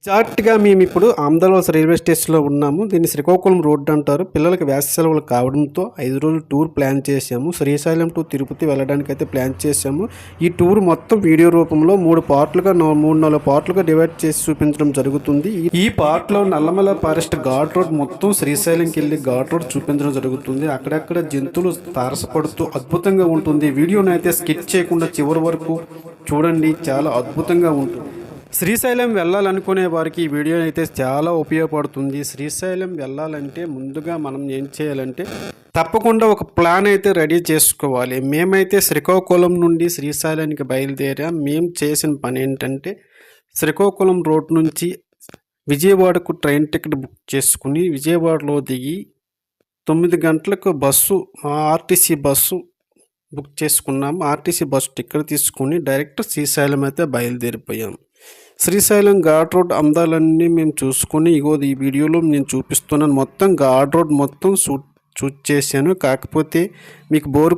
ఎగ్జాక్ట్‌గా మేమిప్పుడు ఆమ్దాలవలస రైల్వే స్టేషన్‌లో ఉన్నాము. దీన్ని శ్రీకాకుళం రోడ్ అంటారు. పిల్లలకి వేసవి సెలవులు కావడంతో 5 రోజులు టూర్ ప్లాన్ చేశాము. శ్రీశైలం టు తిరుపతి వెళ్ళడానికైతే ప్లాన్ చేశాము. ఈ టూర్ మొత్తం వీడియో రూపంలో 3 పార్ట్‌లుగా 4 పార్ట్‌లుగా డివైడ్ చేసి చూపించడం జరుగుతుంది. ఈ పార్ట్‌లో నల్లమల ఫారెస్ట్ ఘాట్ రోడ్ మొత్తం శ్రీశైలంకెళ్ళి ఘాట్ రోడ్ చూపించడం జరుగుతుంది. అక్కడక్కడ జంతువులు తారసపడుతూ అద్భుతంగా ఉంటుంది. వీడియోనైతే స్కిప్ చేయకుండా చివరి వరకు చూడండి. చాలా అద్భుతంగా ఉంటుంది. శ్రీశైలం వెళ్ళాలనుకునే వారికి ఈ వీడియో అయితే చాలా ఉపయోగపడుతుంది. శ్రీశైలం వెళ్ళాలంటే ముందుగా మనం ఏం చేయాలంటే తప్పకుండా ఒక ప్లాన్ అయితే రెడీ చేసుకోవాలి. మేమైతే శ్రీకాకుళం నుండి శ్రీశైలానికి బయలుదేరాం. మేము చేసిన పని ఏంటంటే శ్రీకాకుళం రోడ్ నుంచి విజయవాడకు ట్రైన్ టికెట్ బుక్ చేసుకుని విజయవాడలో దిగి 9 గంటలకు ఆర్టీసీ బస్సు బుక్ చేసుకున్నాము. ఆర్టీసీ బస్సు టికెట్ తీసుకుని డైరెక్ట్ శ్రీశైలం అయితే బయలుదేరిపోయాం. శ్రీశైలం ఘాట్ రోడ్ అందాలన్నీ మేము చూసుకొని ఈ వీడియోలో నేను చూపిస్తున్నాను. మొత్తం ఘాట్ రోడ్ మొత్తం షూట్ చేశాను. కాకపోతే మీకు బోర్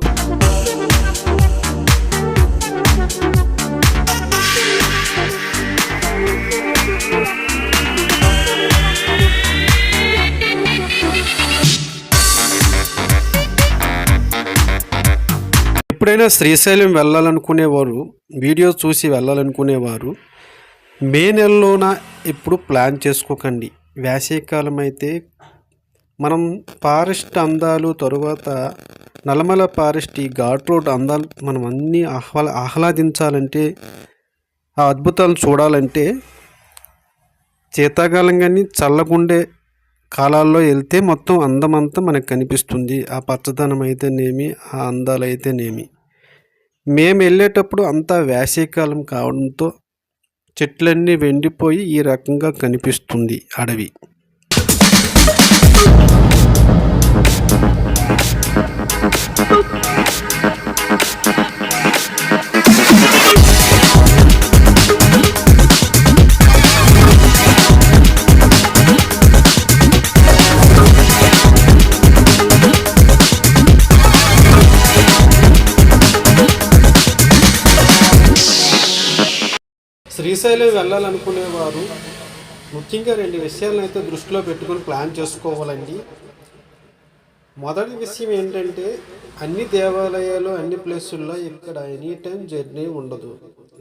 ఎప్పుడైనా శ్రీశైలం వెళ్ళాలనుకునేవారు, వీడియో చూసి వెళ్ళాలనుకునేవారు మే నెలలోన ఇప్పుడు ప్లాన్ చేసుకోకండి. వేసవికాలం అయితే మనం ఫారెస్ట్ అందాలు, తరువాత నల్లమల ఫారెస్ట్, ఈ ఘాట్ రోడ్ అందాలు మనం అన్నీ ఆహ్లాదించాలంటే, ఆ అద్భుతాలు చూడాలంటే శీతాకాలం కానీ చల్లగుండే కాలాల్లో వెళ్తే మొత్తం అందమంతా మనకు కనిపిస్తుంది. ఆ పచ్చదనం అయితేనేమి, ఆ అందాలు అయితేనేమి. మేము వెళ్ళేటప్పుడు అంతా వేసవికాలం కావడంతో చెట్లన్నీ వెండిపోయి ఈ రకంగా కనిపిస్తుంది అడవి. శ్రీశైలం వెళ్ళాలనుకునేవారు ముఖ్యంగా 2 విషయాలను అయితే దృష్టిలో పెట్టుకొని ప్లాన్ చేసుకోవాలండి. మొదటి విషయం ఏంటంటే అన్ని దేవాలయాలు, అన్ని ప్లేసుల్లో ఇక్కడ ఎనీ టైం జర్నీ ఉండదు.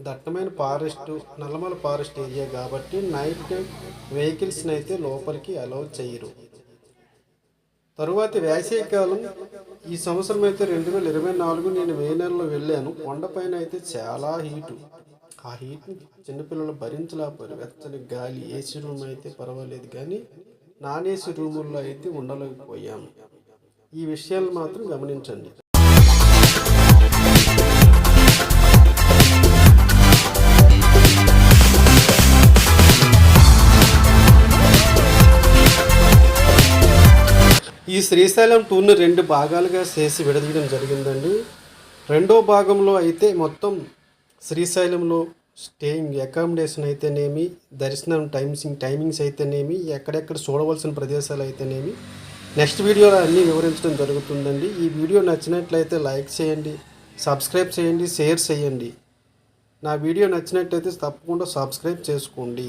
దట్టమైన ఫారెస్ట్, నల్లమల ఫారెస్ట్ ఏరియా కాబట్టి నైట్ టైం వెహికల్స్ని అయితే లోపలికి అలౌ చేయరు. తరువాత వేసవికాలం ఈ సంవత్సరం అయితే 2024 నేను మే నెలలో వెళ్ళాను. కొండపైన అయితే చాలా హీటు. ఆ హీట్ని చిన్నపిల్లలు భరించలేకపోయారు. వెచ్చని గాలి, ఏసీ రూమ్ అయితే పర్వాలేదు కానీ నాన్ ఏసీ రూముల్లో అయితే ఉండలేకపోయాము. ఈ విషయాలు మాత్రం గమనించండి. ఈ శ్రీశైలం టూర్ని 2 భాగాలుగా చేసి విడదీయడం జరిగిందండి. రెండో భాగంలో అయితే మొత్తం శ్రీశైలంలో స్టేయింగ్ అకామిడేషన్ అయితేనేమి, దర్శనం టైమింగ్స్ అయితేనేమి, ఎక్కడెక్కడ చూడవలసిన ప్రదేశాలు అయితేనేమి నెక్స్ట్ వీడియోలో అన్నీ వివరించడం జరుగుతుందండి. ఈ వీడియో నచ్చినట్లయితే లైక్ చేయండి, సబ్స్క్రైబ్ చేయండి, షేర్ చేయండి. నా వీడియో నచ్చినట్లయితే తప్పకుండా సబ్స్క్రైబ్ చేసుకోండి.